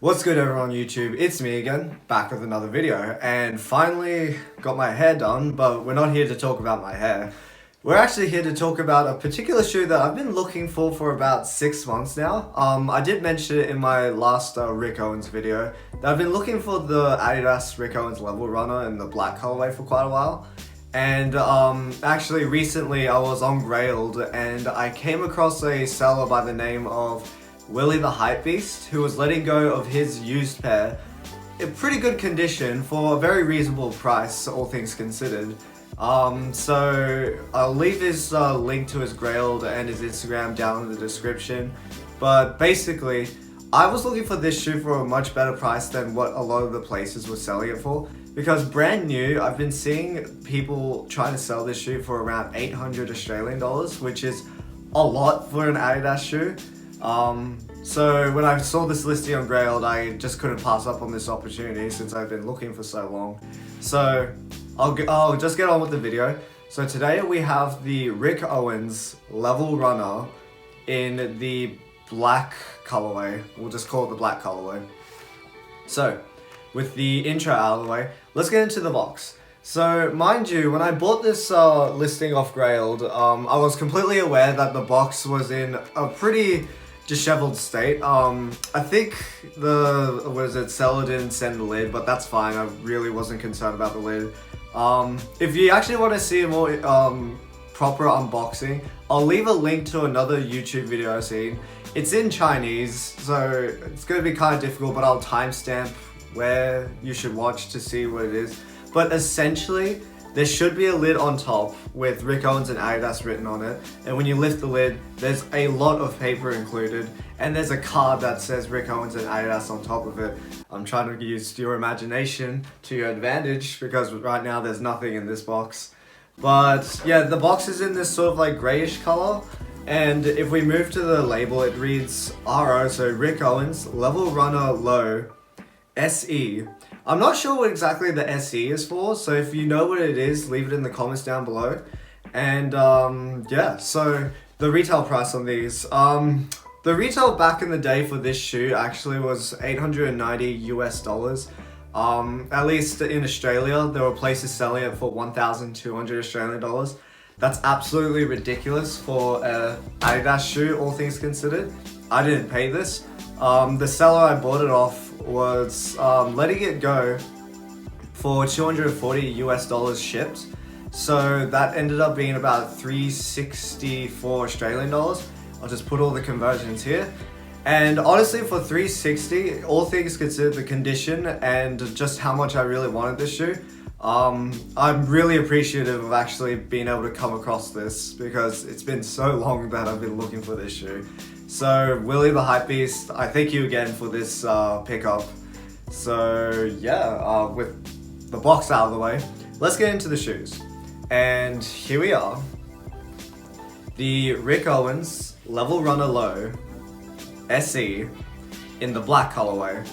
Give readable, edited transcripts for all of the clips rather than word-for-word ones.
What's good everyone on YouTube? It's me again, back with another video, and finally got my hair done, but we're not here to talk about my hair. We're actually here to talk about a particular shoe that I've been looking for about 6 months now. I did mention it in my last Rick Owens video, that I've been looking for the Adidas Rick Owens Level Runner in the black colorway for quite a while. And actually recently I was on Grailed and I came across a seller by the name of Willie the Hypebeast, who was letting go of his used pair in pretty good condition for a very reasonable price, all things considered. So I'll leave his link to his Grailed and his Instagram down in the description. But basically, I was looking for this shoe for a much better price than what a lot of the places were selling it for. Because brand new, I've been seeing people trying to sell this shoe for around 800 Australian dollars, which is a lot for an Adidas shoe. So when I saw this listing on Grailed, I just couldn't pass up on this opportunity since I've been looking for so long. So I'll just get on with the video. So today we have the Rick Owens Level Runner in the black colorway. We'll just call it the black colorway. So with the intro out of the way, let's get into the box. So mind you, when I bought this listing off Grailed, I was completely aware that the box was in a pretty disheveled state. I think seller didn't send the lid, but that's fine. I really wasn't concerned about the lid. If you actually want to see a more proper unboxing, I'll leave a link to another YouTube video I've seen. It's in Chinese, so it's going to be kind of difficult, but I'll timestamp where you should watch to see what it is. But essentially, there should be a lid on top with Rick Owens and Adidas written on it, and when you lift the lid, there's a lot of paper included, and there's a card that says Rick Owens and Adidas on top of it. I'm trying to use your imagination to your advantage, because right now there's nothing in this box. But yeah, the box is in this sort of like grayish color, and if we move to the label, it reads RO, so Rick Owens Level Runner Low SE. I'm not sure what exactly the SE is for, so if you know what it is, leave it in the comments down below. And yeah, so the retail price on these. The retail back in the day for this shoe actually was $890 US. At least in Australia, there were places selling it for 1,200 Australian dollars. That's absolutely ridiculous for an Adidas shoe, all things considered. I didn't pay this. The seller I bought it off was letting it go for 240 US dollars shipped. So that ended up being about 364 Australian dollars. I'll just put all the conversions here. And honestly, for 360, all things considered, the condition and just how much I really wanted this shoe, I'm really appreciative of actually being able to come across this, because it's been so long that I've been looking for this shoe. So Willie the Hypebeast, I thank you again for this pickup. So yeah, with the box out of the way, let's get into the shoes. And here we are, the Rick Owens Level Runner Low SE in the black colorway.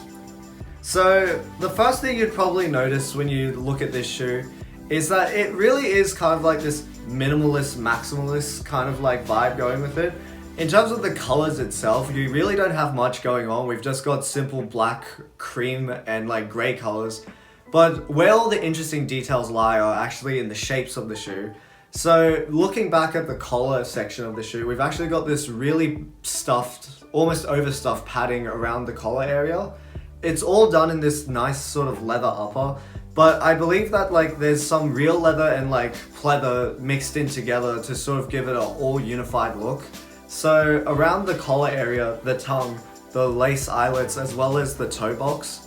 So the first thing you'd probably notice when you look at this shoe is that it really is kind of like this minimalist, maximalist kind of like vibe going with it. In terms of the colors itself, you really don't have much going on. We've just got simple black, cream, and like gray colors. But where all the interesting details lie are actually in the shapes of the shoe. So looking back at the collar section of the shoe, we've actually got this really stuffed, almost overstuffed padding around the collar area. It's all done in this nice sort of leather upper, but I believe that like there's some real leather and like pleather mixed in together to sort of give it an all unified look. So around the collar area, the tongue, the lace eyelets, as well as the toe box,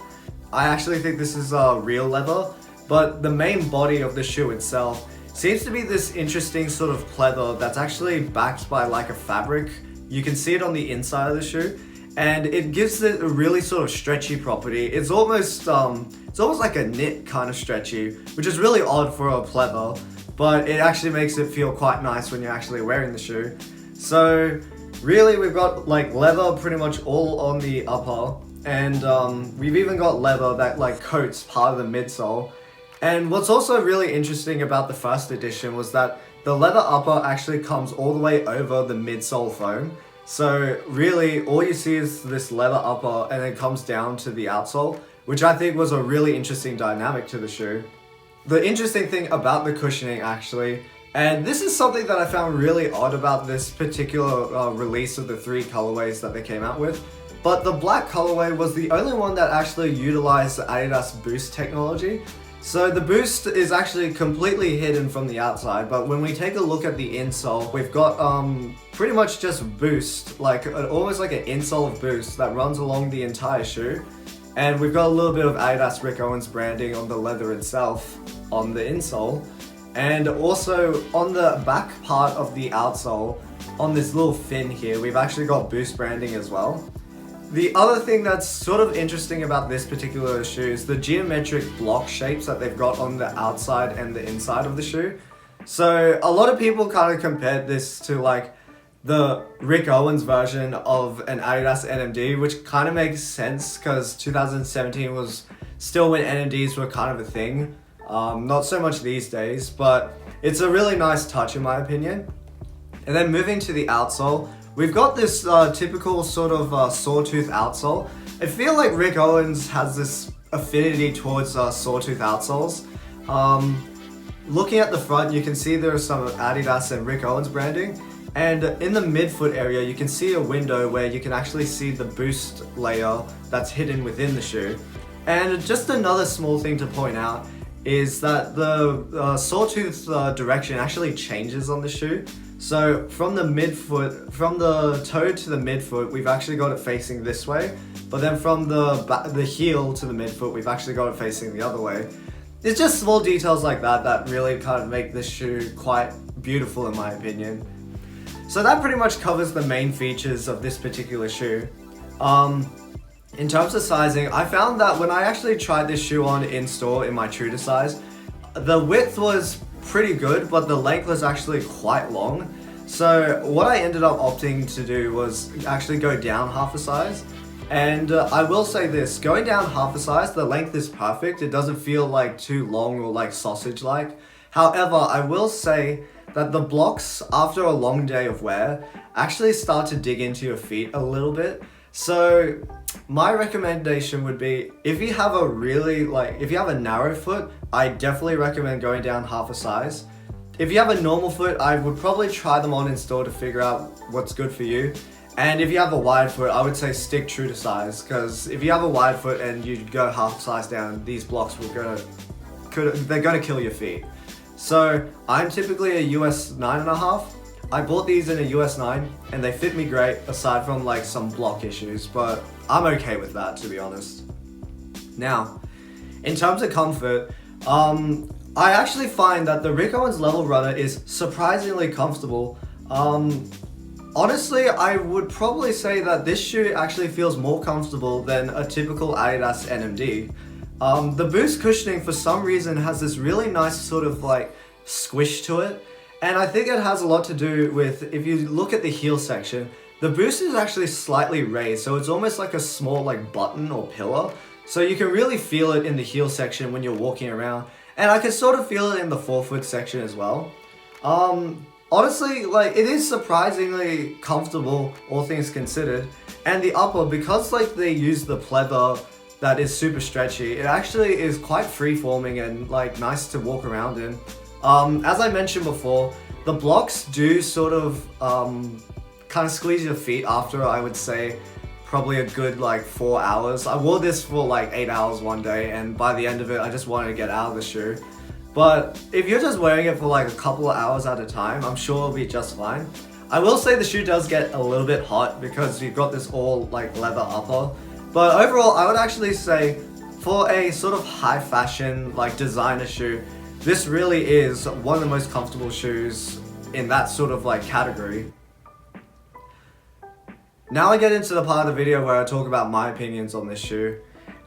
I actually think this is real leather, but the main body of the shoe itself seems to be this interesting sort of pleather that's actually backed by like a fabric. You can see it on the inside of the shoe, and it gives it a really sort of stretchy property. It's almost like a knit kind of stretchy, which is really odd for a pleather, but it actually makes it feel quite nice when you're actually wearing the shoe. So really we've got like leather pretty much all on the upper, and we've even got leather that like coats part of the midsole. And what's also really interesting about the first edition was that the leather upper actually comes all the way over the midsole foam. So really, all you see is this leather upper and it comes down to the outsole, which I think was a really interesting dynamic to the shoe. The interesting thing about the cushioning actually, and this is something that I found really odd about this particular release of the 3 colorways that they came out with, but the black colorway was the only one that actually utilized the Adidas Boost technology. So the boost is actually completely hidden from the outside, but when we take a look at the insole, we've got pretty much just boost, like almost like an insole of boost that runs along the entire shoe. And we've got a little bit of Adidas Rick Owens branding on the leather itself on the insole. And also on the back part of the outsole, on this little fin here, we've actually got boost branding as well. The other thing that's sort of interesting about this particular shoe is the geometric block shapes that they've got on the outside and the inside of the shoe. So a lot of people kind of compared this to like the Rick Owens version of an Adidas NMD, which kind of makes sense because 2017 was still when NMDs were kind of a thing. Not so much these days, but it's a really nice touch in my opinion. And then moving to the outsole, we've got this typical sort of sawtooth outsole. I feel like Rick Owens has this affinity towards sawtooth outsoles. Looking at the front, you can see there are some Adidas and Rick Owens branding. And in the midfoot area, you can see a window where you can actually see the boost layer that's hidden within the shoe. And just another small thing to point out is that the sawtooth direction actually changes on the shoe. So from the midfoot, from the toe to the midfoot, we've actually got it facing this way. But then from the heel to the midfoot, we've actually got it facing the other way. It's just small details like that that really kind of make this shoe quite beautiful in my opinion. So that pretty much covers the main features of this particular shoe. In terms of sizing, I found that when I actually tried this shoe on in store in my true to size, the width was pretty good, but the length was actually quite long. So what I ended up opting to do was actually go down half a size. And I will say this, going down half a size, the length is perfect. It doesn't feel like too long or like sausage-like. However, I will say that the blocks after a long day of wear actually start to dig into your feet a little bit. So my recommendation would be, if you have a narrow foot, I definitely recommend going down half a size. If you have a normal foot, I would probably try them on in store to figure out what's good for you. And if you have a wide foot, I would say stick true to size, because if you have a wide foot and you go half size down, these blocks they're gonna kill your feet. So I'm typically a US 9.5. I bought these in a US 9 and they fit me great aside from like some block issues, but I'm okay with that to be honest. Now, in terms of comfort, I actually find that the Rick Owens Level Runner is surprisingly comfortable. Honestly, I would probably say that this shoe actually feels more comfortable than a typical Adidas NMD. The boost cushioning for some reason has this really nice sort of like squish to it. And I think it has a lot to do with, if you look at the heel section, the boost is actually slightly raised. So it's almost like a small like button or pillar. So you can really feel it in the heel section when you're walking around. And I can sort of feel it in the forefoot section as well. Honestly, like it is surprisingly comfortable, all things considered. And the upper, because like they use the pleather that is super stretchy, it actually is quite free-forming and like nice to walk around in. As I mentioned before, the blocks do sort of kind of squeeze your feet after, I would say, probably a good like 4 hours. I wore this for like 8 hours one day, and by the end of it, I just wanted to get out of the shoe. But if you're just wearing it for like a couple of hours at a time, I'm sure it'll be just fine. I will say the shoe does get a little bit hot because you've got this all like leather upper. But overall, I would actually say for a sort of high fashion like designer shoe, this really is one of the most comfortable shoes in that sort of like category. Now I get into the part of the video where I talk about my opinions on this shoe.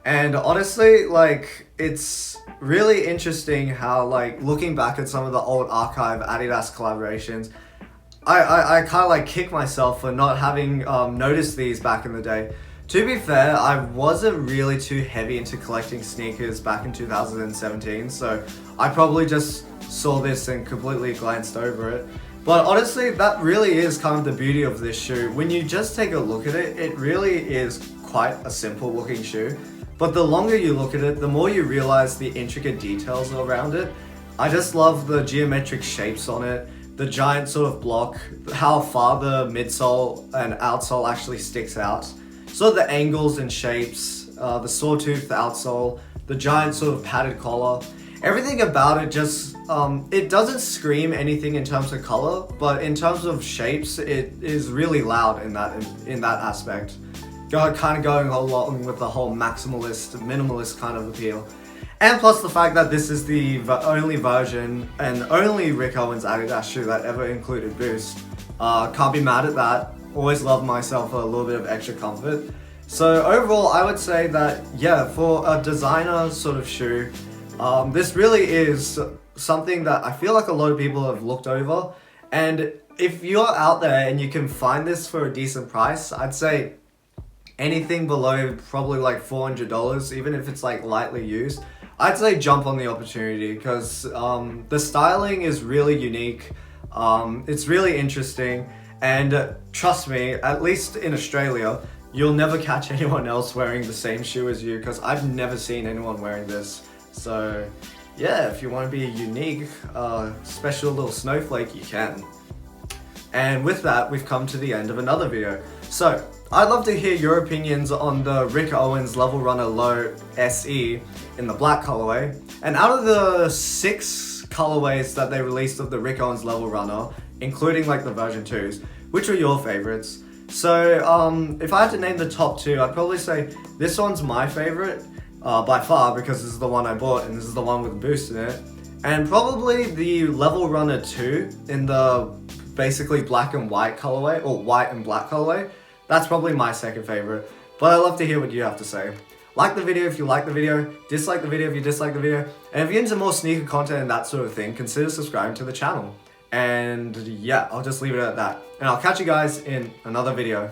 And honestly, like, it's really interesting how, like, looking back at some of the old archive Adidas collaborations, I kind of like kick myself for not having noticed these back in the day. To be fair, I wasn't really too heavy into collecting sneakers back in 2017, so I probably just saw this and completely glanced over it. But honestly, that really is kind of the beauty of this shoe. When you just take a look at it, it really is quite a simple looking shoe. But the longer you look at it, the more you realize the intricate details around it. I just love the geometric shapes on it, the giant sort of block, how far the midsole and outsole actually sticks out. Sort of the angles and shapes, the sawtooth outsole, the giant sort of padded collar. Everything about it just, it doesn't scream anything in terms of color, but in terms of shapes, it is really loud in that aspect. Kind of going along with the whole maximalist, minimalist kind of appeal. And plus the fact that this is the only version and only Rick Owens Adidas shoe that ever included Boost. Can't be mad at that. Always loved myself a little bit of extra comfort. So overall, I would say that, yeah, for a designer sort of shoe, this really is something that I feel like a lot of people have looked over. And if you're out there and you can find this for a decent price, I'd say anything below probably like $400, even if it's like lightly used, I'd say jump on the opportunity because the styling is really unique. It's really interesting, and trust me, at least in Australia, you'll never catch anyone else wearing the same shoe as you because I've never seen anyone wearing this. So yeah, if you want to be a unique, special little snowflake, you can. And with that, we've come to the end of another video. So I'd love to hear your opinions on the Rick Owens Level Runner Low SE in the black colorway. And out of the 6 colorways that they released of the Rick Owens Level Runner, including like the version 2s, which are your favorites? So if I had to name the top 2, I'd probably say this one's my favorite by far because this is the one I bought and this is the one with Boost in it. And probably the Level Runner 2 in the basically black and white colorway, or white and black colorway. That's probably my second favorite, but I'd love to hear what you have to say. Like the video if you like the video, dislike the video if you dislike the video, and if you're into more sneaker content and that sort of thing, consider subscribing to the channel. And yeah, I'll just leave it at that. And I'll catch you guys in another video.